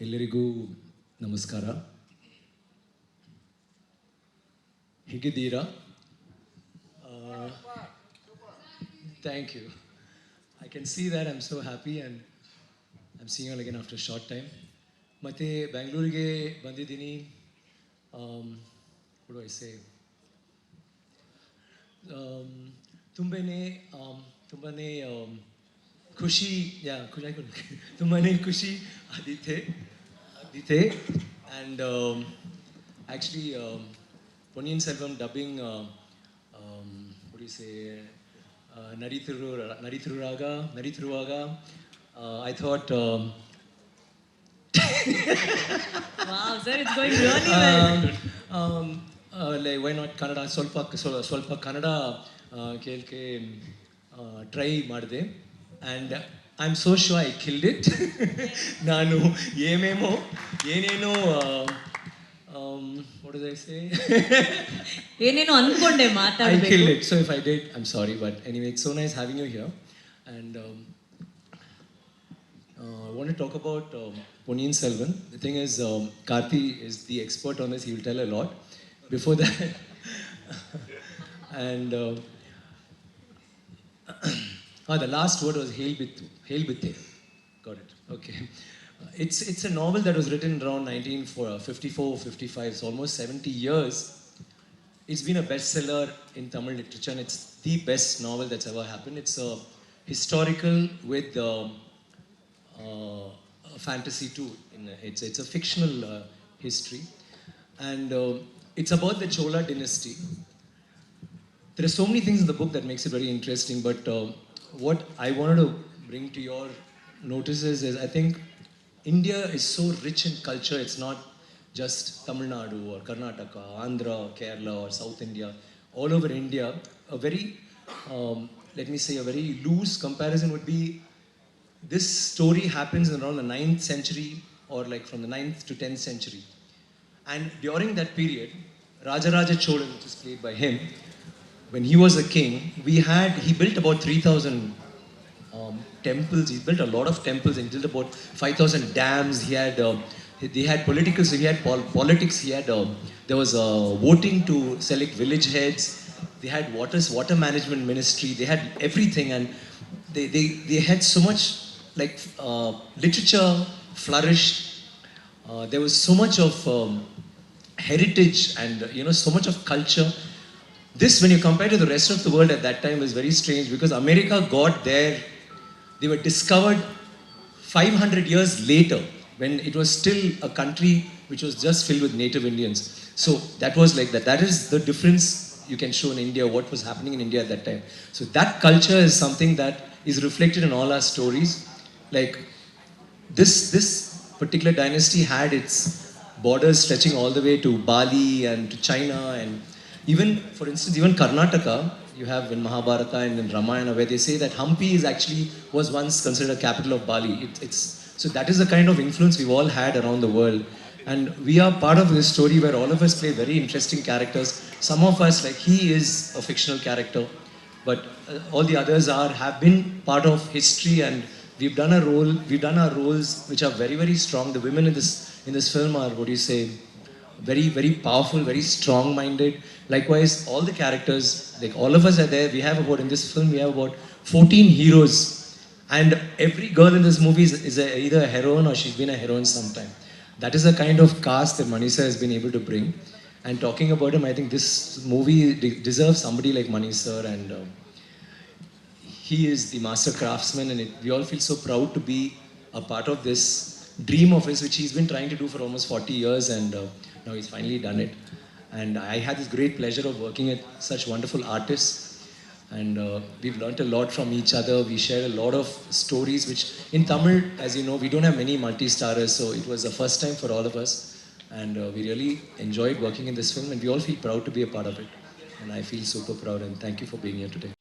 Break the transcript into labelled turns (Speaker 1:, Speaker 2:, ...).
Speaker 1: ಎಲ್ಲರಿಗೂ ನಮಸ್ಕಾರ. ಹೇಗಿದ್ದೀರಾ? Thank you. I can see that. I'm so happy and I'm seeing you again after a short time. ಮತ್ತೆ ಬೆಂಗಳೂರಿಗೆ ಬಂದಿದ್ದೀನಿ. What do I say? ತುಂಬನೇ ಖುಷಿ ತುಂಬನೇ ಖುಷಿ ಆದಿತ್ತೆ and actually Ponniyin Selvan dubbing what do you say ನಡೀತಿರುವಾಗ I thought
Speaker 2: wow sir, it's going really well.
Speaker 1: like why not Kannada ಸ್ವಲ್ಪ ಕನ್ನಡ ಕೇಳಕ್ಕೆ try ಮಾಡಿದೆ and I'm so sure I killed it. ನಾನು ಏನೇನೋ what did I say?
Speaker 2: ಏನೇನೋ ಅನ್ಕೊಂಡೆ ಮಾತಾಡಬೇಕು.
Speaker 1: I killed it. So if I did, I'm sorry, but anyway, it's so nice having you here. And I want to talk about Ponniyin Selvan. The thing is, Karthi is the expert on this. He will tell a lot. Before that, and the last word was Hail Bitte. Got it. Okay. It's a novel that was written around 1954-55, so almost 70 years. It's been a bestseller in Tamil literature, and it's the best novel that's ever happened. It's a historical with fantasy too. It's a fictional history, and it's about the Chola dynasty. There are so many things in the book that makes it very interesting, but what I wanted to bring to your notices is I think India is so rich in culture. It's not just Tamil Nadu or Karnataka, Andhra, Kerala or South India. All over India, a very, let me say, a very loose comparison would be this story happens around the 9th century or like from the 9th to 10th century. And during that period, Rajaraja Chola, which is played by him, when he was a king, he built about 3,000 temples. He built a lot of temples and he built about 5,000 dams. They had political, so he had politics. There was voting to select village heads. They had water management ministry. They had everything, and they had so much like literature flourished. There was so much of heritage and so much of culture. This, when you compare to the rest of the world at that time, is very strange because America got there. They were discovered 500 years later when it was still a country which was just filled with native Indians. So that was like that. That is the difference you can show in India, what was happening in India at that time. So that culture is something that is reflected in all our stories. Like this particular dynasty had its borders stretching all the way to Bali and to China, and even, for instance, even Karnataka, you have in Mahabharata and in Ramayana where they say that Hampi was once considered a capital of Bali. So that is the kind of influence we've all had around the world. And we are part of this story where all of us play very interesting characters. Some of us, like he is a fictional character, but all the others have been part of history, and we've done our roles which are very, very strong. The women in this film are, what do you say, very, very powerful, very strong-minded. Likewise, all the characters, like all of us are there. In this film, we have about 14 heroes. And every girl in this movie is either a heroine or she's been a heroine sometime. That is the kind of cast that Manisha has been able to bring. And talking about him, I think this movie deserves somebody like Manisha, and he is the master craftsman, and we all feel so proud to be a part of this dream of his, which he's been trying to do for almost 40 years, and now he's finally done it. And I had this great pleasure of working with such wonderful artists, and we've learnt a lot from each other. We share a lot of stories, which in Tamil, as you know, we don't have many multi-starers, so it was the first time for all of us, and we really enjoyed working in this film, and we all feel proud to be a part of it, and I feel super proud, and thank you for being here today.